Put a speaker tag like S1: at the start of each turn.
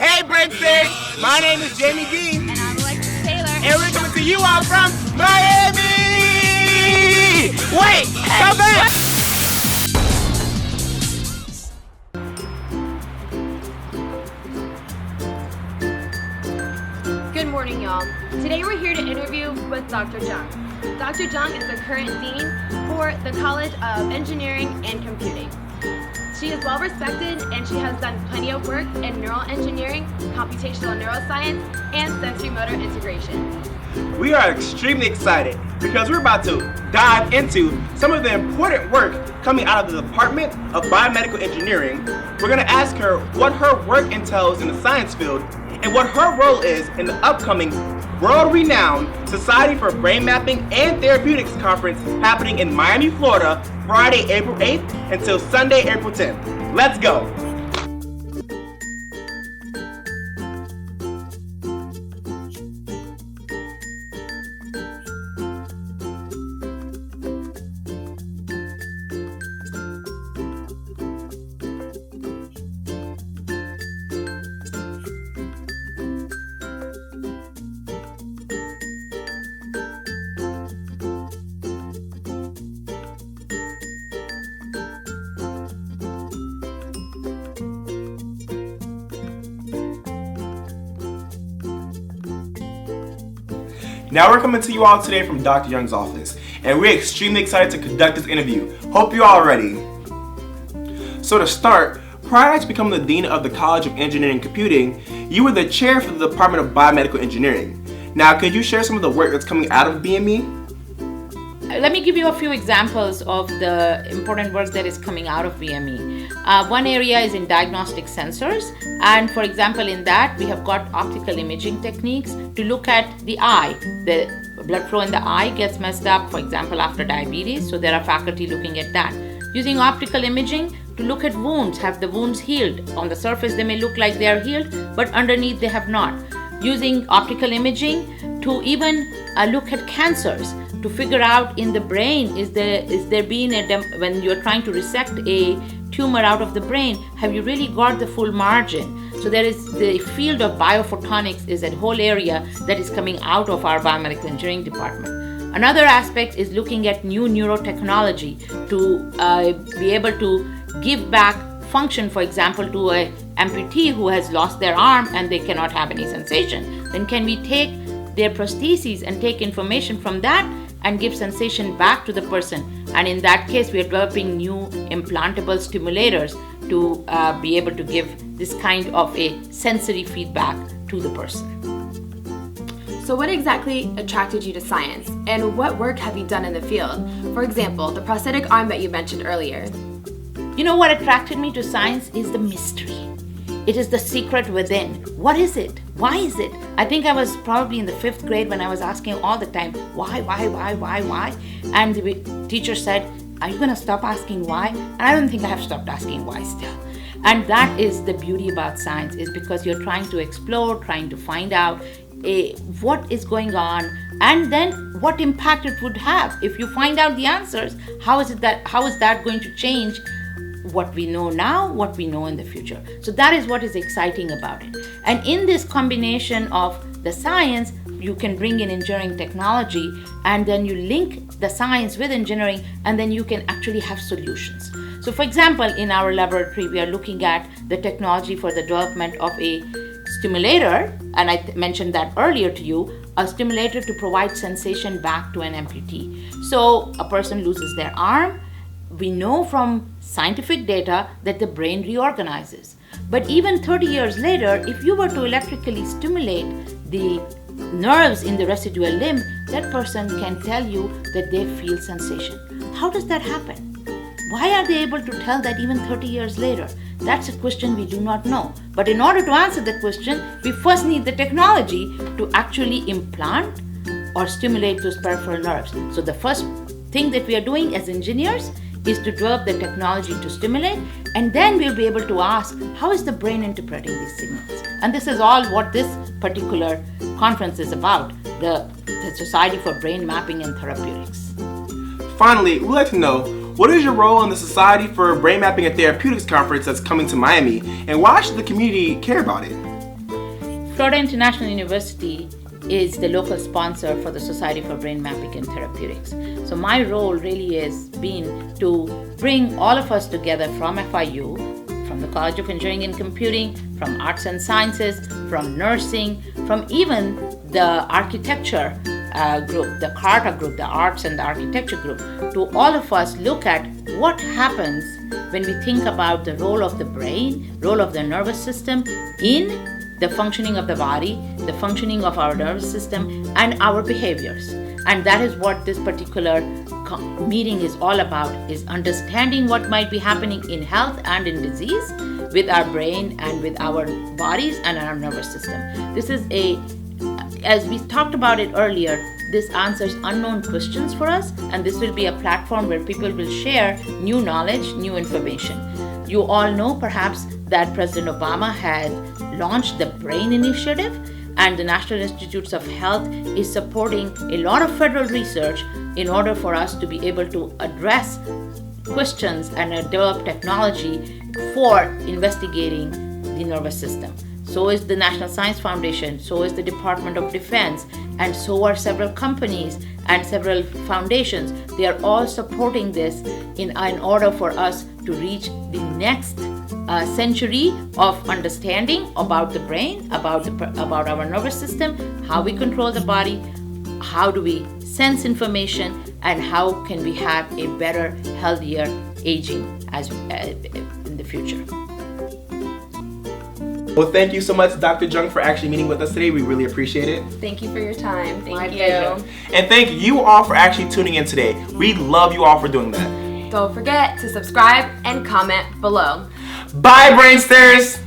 S1: Hey, Princeton! My name is Jamie Dean.
S2: And I'm Alexis Taylor.
S1: And we're coming to you all from Miami! Wait! Come back!
S2: Good morning, y'all. Today we're here to interview with Dr. Jung. Dr. Jung is the current dean for the College of Engineering and Computing. She is well respected and she has done plenty of work in neural engineering, computational neuroscience, and sensorimotor integration.
S1: We are extremely excited because we're about to dive into some of the important work coming out of the Department of Biomedical Engineering. We're going to ask her what her work entails in the science field and what her role is in the upcoming world-renowned Society for Brain Mapping and Therapeutics conference happening in Miami, Florida, Friday, April 8th until Sunday, April 10th. Let's go! Now we're coming to you all today from Dr. Jung's office, and we're extremely excited to conduct this interview. Hope you're all ready. So to start, prior to becoming the Dean of the College of Engineering and Computing, you were the chair for the Department of Biomedical Engineering. Now, could you share some of the work that's coming out of BME?
S3: Let me give you a few examples of the important work that is coming out of BME. One area is in diagnostic sensors, and for example in that we have got optical imaging techniques to look at the eye. The blood flow in the eye gets messed up, for example after diabetes, so there are faculty looking at that. Using optical imaging to look at wounds, have the wounds healed? On the surface they may look like they are healed, but underneath they have not. Using optical imaging to even look at cancers, to figure out in the brain, is there being when you're trying to resect a tumor out of the brain, have you really got the full margin? So there is the field of biophotonics is a whole area that is coming out of our biomedical engineering department. Another aspect is looking at new neurotechnology to be able to give back function, for example, to an amputee who has lost their arm and they cannot have any sensation. Then can we take their prostheses and take information from that and give sensation back to the person? And in that case, we are developing new implantable stimulators to be able to give this kind of a sensory feedback to the person.
S2: So what exactly attracted you to science, and what work have you done in the field? For example, the prosthetic arm that you mentioned earlier.
S3: You know what attracted me to science is the mystery. It is the secret within. What is it? Why is it? I think I was probably in the 5th grade when I was asking all the time, why? And the teacher said, are you going to stop asking why? And I don't think I have stopped asking why still. And that is the beauty about science, is because you're trying to explore, trying to find out what is going on, and then what impact it would have. If you find out the answers, how is that going to change what we know now, what we know in the future? So that is what is exciting about it. And in this combination of the science, you can bring in engineering technology, and then you link the science with engineering, and then you can actually have solutions. So for example, in our laboratory, we are looking at the technology for the development of a stimulator, and I mentioned that earlier to you, a stimulator to provide sensation back to an amputee. So a person loses their arm. We know from scientific data that the brain reorganizes. But even 30 years later, if you were to electrically stimulate the nerves in the residual limb, that person can tell you that they feel sensation. How does that happen? Why are they able to tell that even 30 years later? That's a question we do not know. But in order to answer that question, we first need the technology to actually implant or stimulate those peripheral nerves. So the first thing that we are doing as engineers is to develop the technology to stimulate, and then we'll be able to ask, how is the brain interpreting these signals? And this is all what this particular conference is about, the Society for Brain Mapping and Therapeutics.
S1: Finally, we'd like to know, what is your role in the Society for Brain Mapping and Therapeutics conference that's coming to Miami, and why should the community care about it?
S3: Florida International University is the local sponsor for the Society for Brain Mapping and Therapeutics. So my role really has been to bring all of us together from FIU, from the College of Engineering and Computing, from Arts and Sciences, from nursing, from even the architecture group, the CARTA group, the arts and the architecture group, to all of us look at what happens when we think about the role of the brain, role of the nervous system in the functioning of the body, the functioning of our nervous system, and our behaviors. And that is what this particular meeting is all about, is understanding what might be happening in health and in disease with our brain and with our bodies and our nervous system. This is as we talked about it earlier, this answers unknown questions for us, and this will be a platform where people will share new knowledge, new information. You all know perhaps that President Obama had launched the BRAIN Initiative, and the National Institutes of Health is supporting a lot of federal research in order for us to be able to address questions and develop technology for investigating the nervous system. So is the National Science Foundation, so is the Department of Defense, and so are several companies and several foundations. They are all supporting this in order for us to reach the next century of understanding about the brain, about our nervous system, how we control the body, how do we sense information, and how can we have a better, healthier aging in the future.
S1: Well, thank you so much, Dr. Jung, for actually meeting with us today. We really appreciate it.
S2: Thank you for your time.
S3: My
S2: Thank you.
S3: pleasure.
S1: And thank you all for actually tuning in today. We love you all for doing that.
S2: Don't forget to subscribe and comment below.
S1: Bye, Brainsters!